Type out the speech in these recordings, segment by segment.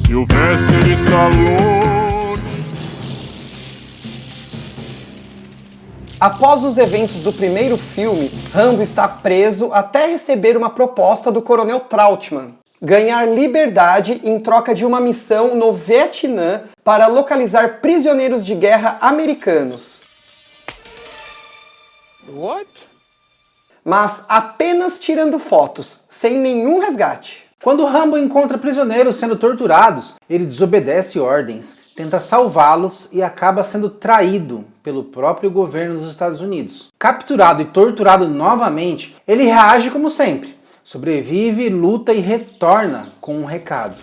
Sylvester Stallone. Após os eventos do primeiro filme, Rambo está preso até receber uma proposta do Coronel Trautmann: ganhar liberdade em troca de uma missão no Vietnã para localizar prisioneiros de guerra americanos. What? Mas apenas tirando fotos, sem nenhum resgate. Quando Rambo encontra prisioneiros sendo torturados, ele desobedece ordens, tenta salvá-los e acaba sendo traído pelo próprio governo dos Estados Unidos. Capturado e torturado novamente, ele reage como sempre. Sobrevive, luta e retorna com um recado.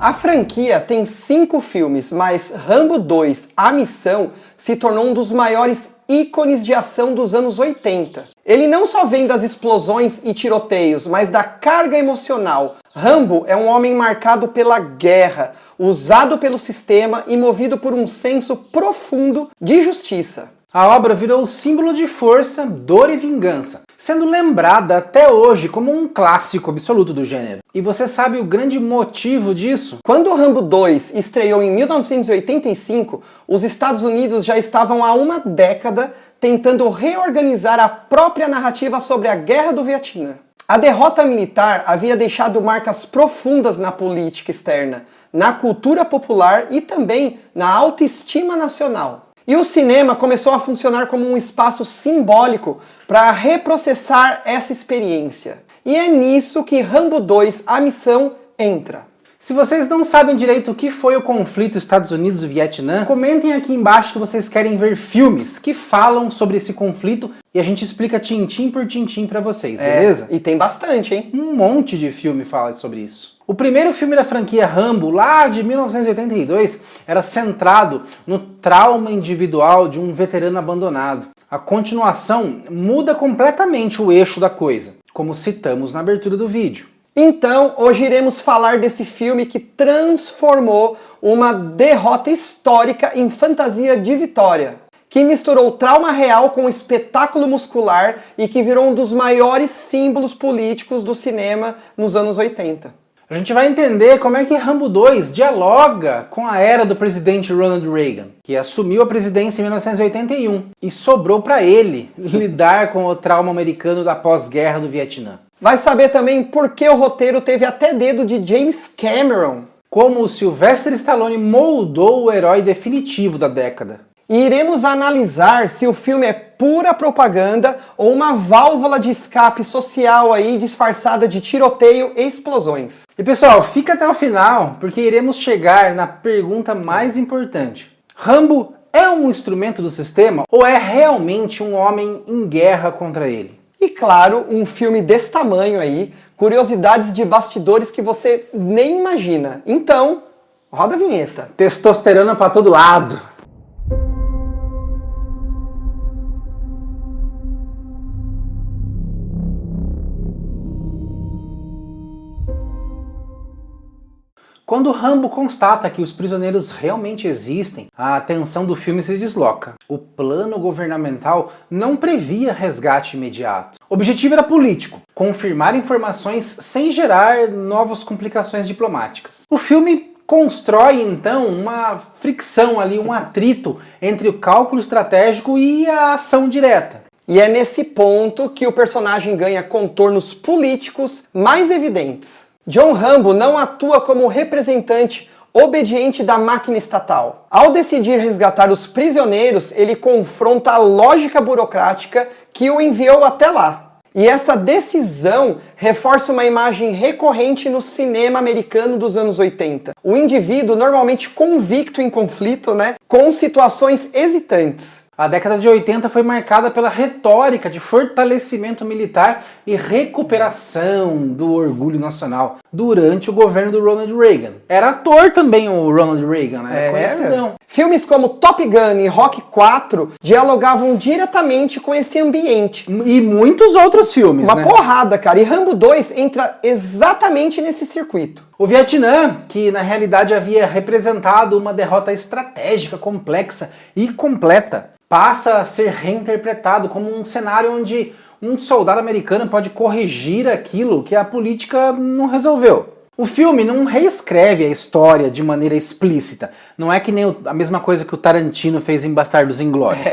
A franquia tem 5 filmes, mas Rambo 2, A Missão, se tornou um dos maiores ícones de ação dos anos 80. Ele não só vem das explosões e tiroteios, mas da carga emocional. Rambo é um homem marcado pela guerra, usado pelo sistema e movido por um senso profundo de justiça. A obra virou símbolo de força, dor e vingança, sendo lembrada até hoje como um clássico absoluto do gênero. E você sabe o grande motivo disso? Quando o Rambo 2 estreou em 1985, os Estados Unidos já estavam há uma década tentando reorganizar a própria narrativa sobre a Guerra do Vietnã. A derrota militar havia deixado marcas profundas na política externa, na cultura popular e também na autoestima nacional. E o cinema começou a funcionar como um espaço simbólico para reprocessar essa experiência. E é nisso que Rambo 2, A Missão, entra. Se vocês não sabem direito o que foi o conflito Estados Unidos e Vietnã, comentem aqui embaixo que vocês querem ver filmes que falam sobre esse conflito e a gente explica tintim por tintim pra vocês, beleza? E tem bastante, hein? Um monte de filme fala sobre isso. O primeiro filme da franquia Rambo, lá de 1982, era centrado no trauma individual de um veterano abandonado. A continuação muda completamente o eixo da coisa, como citamos na abertura do vídeo. Então, hoje iremos falar desse filme que transformou uma derrota histórica em fantasia de vitória, que misturou trauma real com espetáculo muscular e que virou um dos maiores símbolos políticos do cinema nos anos 80. A gente vai entender como é que Rambo 2 dialoga com a era do presidente Ronald Reagan, que assumiu a presidência em 1981 e sobrou para ele lidar com o trauma americano da pós-guerra do Vietnã. Vai saber também por que o roteiro teve até dedo de James Cameron. Como o Sylvester Stallone moldou o herói definitivo da década. E iremos analisar se o filme é pura propaganda ou uma válvula de escape social aí disfarçada de tiroteio e explosões. E pessoal, fica até o final, porque iremos chegar na pergunta mais importante. Rambo é um instrumento do sistema ou é realmente um homem em guerra contra ele? E claro, um filme desse tamanho aí, curiosidades de bastidores que você nem imagina. Então, roda a vinheta. Testosterona pra todo lado. Quando Rambo constata que os prisioneiros realmente existem, a atenção do filme se desloca. O plano governamental não previa resgate imediato. O objetivo era político, confirmar informações sem gerar novas complicações diplomáticas. O filme constrói então uma fricção ali, um atrito entre o cálculo estratégico e a ação direta. E é nesse ponto que o personagem ganha contornos políticos mais evidentes. John Rambo não atua como representante obediente da máquina estatal. Ao decidir resgatar os prisioneiros, ele confronta a lógica burocrática que o enviou até lá. E essa decisão reforça uma imagem recorrente no cinema americano dos anos 80. O indivíduo normalmente convicto em conflito, com situações hesitantes. A década de 80 foi marcada pela retórica de fortalecimento militar e recuperação do orgulho nacional durante o governo do Ronald Reagan. Era ator também o Ronald Reagan, conhecidão. Filmes como Top Gun e Rocky IV dialogavam diretamente com esse ambiente. E muitos outros filmes, Uma porrada, cara. E Rambo 2 entra exatamente nesse circuito. O Vietnã, que na realidade havia representado uma derrota estratégica, complexa e completa, passa a ser reinterpretado como um cenário onde um soldado americano pode corrigir aquilo que a política não resolveu. O filme não reescreve a história de maneira explícita. Não é que nem a mesma coisa que o Tarantino fez em Bastardos Inglórios.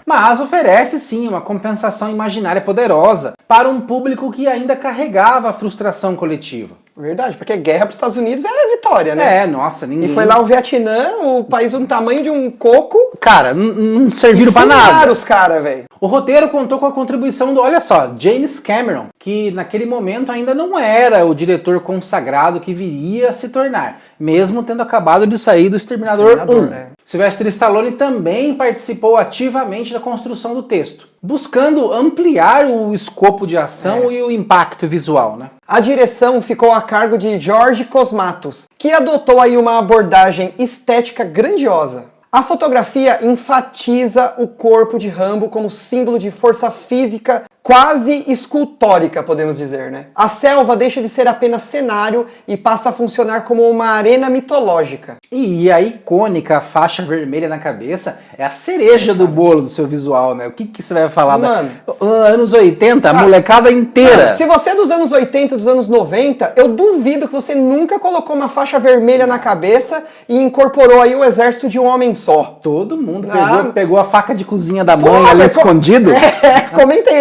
Mas oferece sim uma compensação imaginária poderosa para um público que ainda carregava a frustração coletiva. Verdade, porque guerra para os Estados Unidos é vitória, né? É, nossa, ninguém... E foi lá o Vietnã, o país do tamanho de um coco. Cara, não serviram pra nada. Os caras, velho. O roteiro contou com a contribuição do, olha só, James Cameron, que naquele momento ainda não era o diretor consagrado que viria a se tornar, mesmo tendo acabado de sair do Exterminador 1. É. Sylvester Stallone também participou ativamente da construção do texto, buscando ampliar o escopo de ação e o impacto visual, né? A direção ficou a cargo de George Cosmatos, que adotou aí uma abordagem estética grandiosa. A fotografia enfatiza o corpo de Rambo como símbolo de força física quase escultórica, podemos dizer, né? A selva deixa de ser apenas cenário e passa a funcionar como uma arena mitológica. E a icônica faixa vermelha na cabeça é a cereja do bolo do seu visual, né? O que você vai falar? Mano, anos 80, a molecada inteira. Se você é dos anos 80, dos anos 90, eu duvido que você nunca colocou uma faixa vermelha na cabeça e incorporou aí o exército de um homem só. Todo mundo pegou a faca de cozinha da mãe ali escondido. Comentem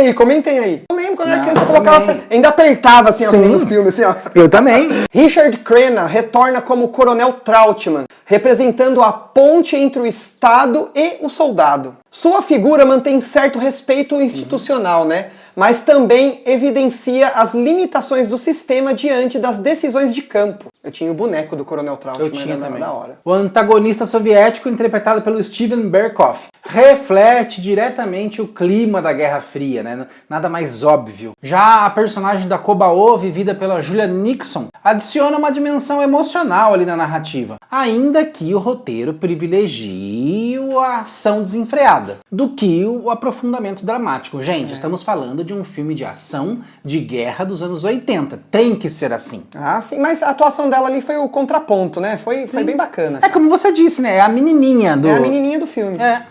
aí. Eu lembro quando eu era criança, eu colocava, ainda apertava assim, ó, no filme, assim, ó. Eu também. Richard Crenna retorna como Coronel Trautmann, representando a ponte entre o Estado e o soldado. Sua figura mantém certo respeito institucional, né? Mas também evidencia as limitações do sistema diante das decisões de campo. Eu tinha o boneco do Coronel Trautmann, eu tinha também. Da hora. O antagonista soviético, interpretado pelo Steven Berkoff, reflete diretamente o clima da Guerra Fria, né? Nada mais óbvio. Já a personagem da Kobaô, vivida pela Julia Nixon, adiciona uma dimensão emocional ali na narrativa, ainda que o roteiro privilegie a ação desenfreada do que o aprofundamento dramático. Gente, estamos falando de um filme de ação de guerra dos anos 80. Tem que ser assim. Ah, sim, mas a atuação dela ali foi o contraponto, né? Foi bem bacana. É como você disse, né? É a menininha do... É a menininha do filme. É.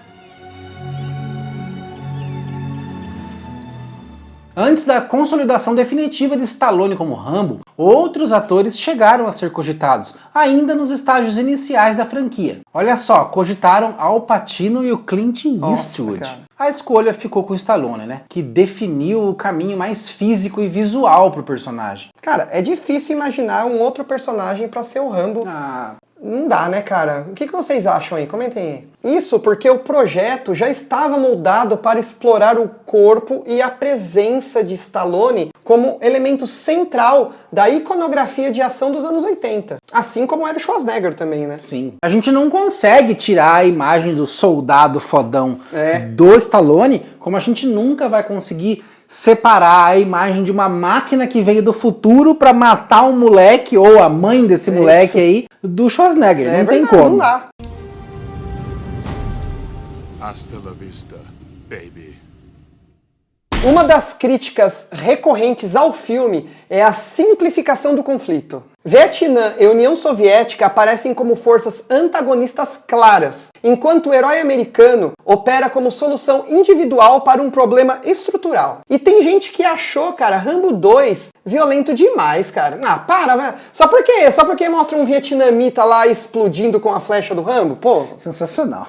Antes da consolidação definitiva de Stallone como Rambo, outros atores chegaram a ser cogitados, ainda nos estágios iniciais da franquia. Olha só, cogitaram Al Pacino e o Clint Eastwood. Nossa, a escolha ficou com o Stallone, né? Que definiu o caminho mais físico e visual pro personagem. Cara, é difícil imaginar um outro personagem pra ser o Rambo. Não dá, né, cara? O que vocês acham aí? Comentem aí. Isso porque o projeto já estava moldado para explorar o corpo e a presença de Stallone como elemento central da iconografia de ação dos anos 80. Assim como era o Schwarzenegger também, né? Sim. A gente não consegue tirar a imagem do soldado fodão do Stallone, como a gente nunca vai conseguir separar a imagem de uma máquina que veio do futuro pra matar um moleque ou a mãe desse moleque aí do Schwarzenegger. Não tem como. Não dá. Hasta la vista, baby. Uma das críticas recorrentes ao filme é a simplificação do conflito. Vietnã e União Soviética aparecem como forças antagonistas claras, enquanto o herói americano opera como solução individual para um problema estrutural. E tem gente que achou, cara, Rambo 2 violento demais, cara. Ah, para, velho. Só porque mostra um vietnamita lá explodindo com a flecha do Rambo? Pô. Sensacional.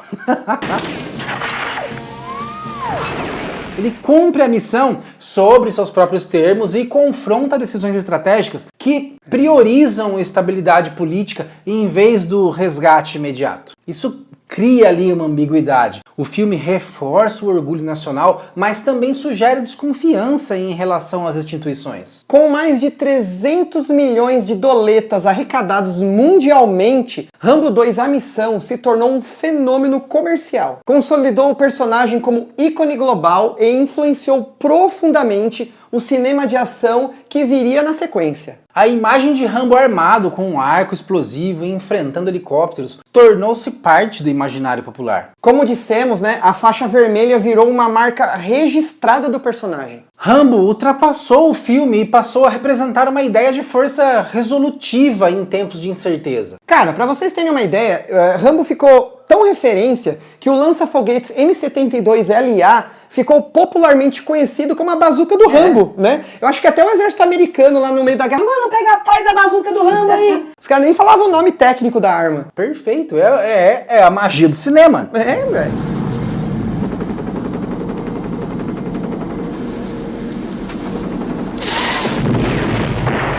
Ele cumpre a missão sobre seus próprios termos e confronta decisões estratégicas que priorizam a estabilidade política em vez do resgate imediato. Isso cria ali uma ambiguidade. O filme reforça o orgulho nacional, mas também sugere desconfiança em relação às instituições. Com mais de 300 milhões de doletas arrecadados mundialmente, Rambo 2 A Missão se tornou um fenômeno comercial. Consolidou o personagem como ícone global e influenciou profundamente o cinema de ação que viria na sequência. A imagem de Rambo armado com um arco explosivo e enfrentando helicópteros tornou-se parte do imaginário popular. Como dissemos, né, a faixa vermelha virou uma marca registrada do personagem. Rambo ultrapassou o filme e passou a representar uma ideia de força resolutiva em tempos de incerteza. Cara, pra vocês terem uma ideia, Rambo ficou tão referência que o lança-foguetes M72LA ficou popularmente conhecido como a bazuca do Rambo, né? Eu acho que até o exército americano lá no meio da guerra, mano, traz a bazuca do Rambo aí. Os caras nem falavam o nome técnico da arma. Perfeito, é a magia do cinema. É, velho.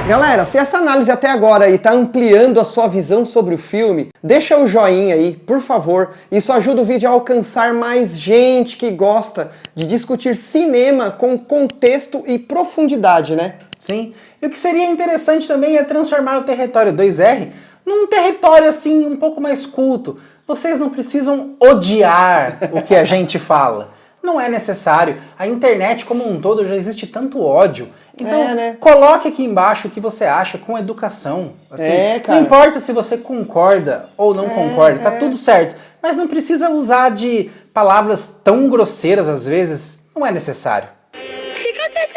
Galera, se essa análise até agora aí tá ampliando a sua visão sobre o filme, deixa o joinha aí, por favor. Isso ajuda o vídeo a alcançar mais gente que gosta de discutir cinema com contexto e profundidade, né? Sim, e o que seria interessante também é transformar o território 2R num território assim um pouco mais culto. Vocês não precisam odiar o que a gente fala. Não é necessário. A internet como um todo já existe tanto ódio. Então, né? Coloque aqui embaixo o que você acha com educação. Assim, cara. não importa se você concorda ou não concorda, tá tudo certo. Mas não precisa usar de palavras tão grosseiras às vezes. Não é necessário. Fica atenção.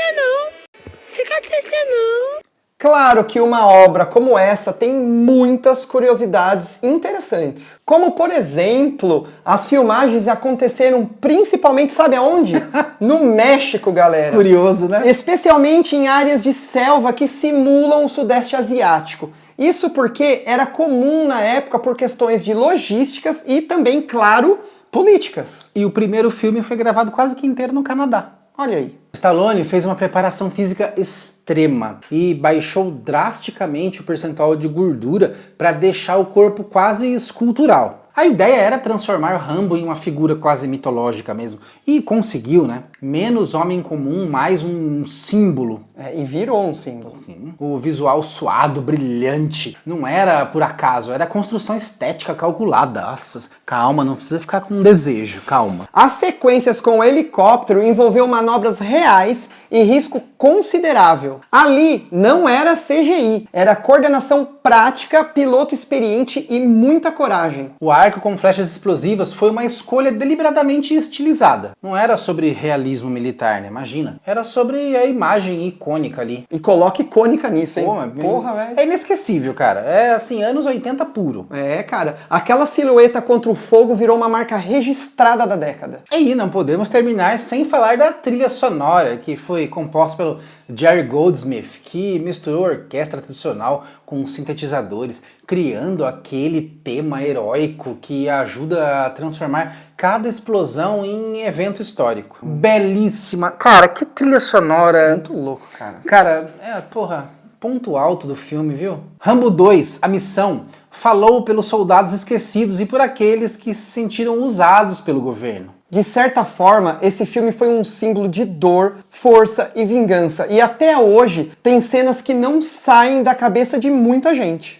Claro que uma obra como essa tem muitas curiosidades interessantes. Como, por exemplo, as filmagens aconteceram principalmente, sabe aonde? No México, galera. Curioso, né? Especialmente em áreas de selva que simulam o Sudeste Asiático. Isso porque era comum na época por questões de logísticas e também, claro, políticas. E o primeiro filme foi gravado quase que inteiro no Canadá. Olha aí. Stallone fez uma preparação física extrema e baixou drasticamente o percentual de gordura para deixar o corpo quase escultural. A ideia era transformar Rambo em uma figura quase mitológica mesmo. E conseguiu, né? Menos homem comum, mais um símbolo. E virou um símbolo. Sim. O visual suado, brilhante. Não era por acaso, era construção estética calculada. Nossa, calma, não precisa ficar com desejo, calma. As sequências com o helicóptero envolveu manobras reais e risco considerável. Ali não era CGI, era coordenação prática, piloto experiente e muita coragem. O arco com flechas explosivas foi uma escolha deliberadamente estilizada. Não era sobre realismo militar, né? Imagina. Era sobre a imagem icônica ali. E coloca icônica nisso, hein? Porra, velho. É inesquecível, cara. É assim, anos 80 puro. Cara. Aquela silhueta contra o fogo virou uma marca registrada da década. E não podemos terminar sem falar da trilha sonora, que foi composta pelo Jerry Goldsmith, que misturou orquestra tradicional com sintetizadores, criando aquele tema heróico que ajuda a transformar cada explosão em evento histórico. Belíssima. Cara, que trilha sonora. Muito louco, cara. Cara, ponto alto do filme, viu? Rambo 2, A Missão, falou pelos soldados esquecidos e por aqueles que se sentiram usados pelo governo. De certa forma, esse filme foi um símbolo de dor, força e vingança. E até hoje, tem cenas que não saem da cabeça de muita gente.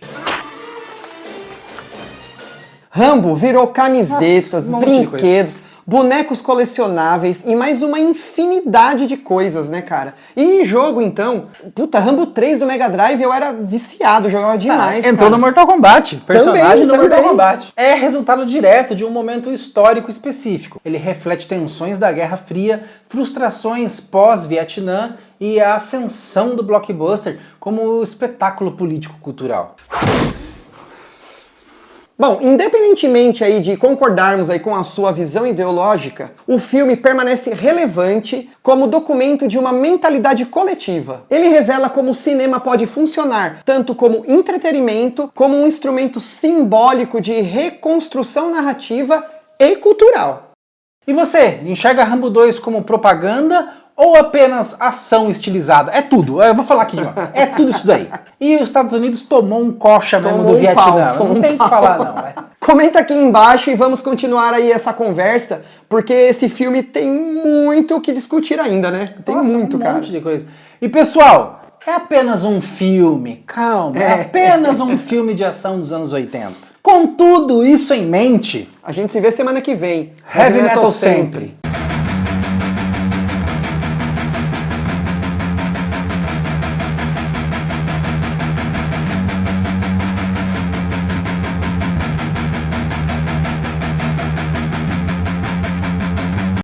Rambo virou camisetas, brinquedos, bonecos colecionáveis e mais uma infinidade de coisas, né, cara? E em jogo, então, Rambo 3 do Mega Drive eu era viciado, jogava demais, entrou no Mortal Kombat, personagem do Mortal também. Kombat. É resultado direto de um momento histórico específico. Ele reflete tensões da Guerra Fria, frustrações pós-Vietnã e a ascensão do blockbuster como espetáculo político-cultural. Bom, independentemente aí de concordarmos aí com a sua visão ideológica, o filme permanece relevante como documento de uma mentalidade coletiva. Ele revela como o cinema pode funcionar tanto como entretenimento, como um instrumento simbólico de reconstrução narrativa e cultural. E você, enxerga Rambo 2 como propaganda ou apenas ação estilizada? É tudo, eu vou falar aqui, é tudo isso daí. E os Estados Unidos tomou um coxa mesmo do Vietnã, não tem o que falar não. Comenta aqui embaixo e vamos continuar aí essa conversa, porque esse filme tem muito o que discutir ainda, né? Tem muito, cara. Um monte de coisa. E pessoal, é apenas um filme, calma, é apenas um filme de ação dos anos 80. Com tudo isso em mente, a gente se vê semana que vem. Heavy Metal sempre!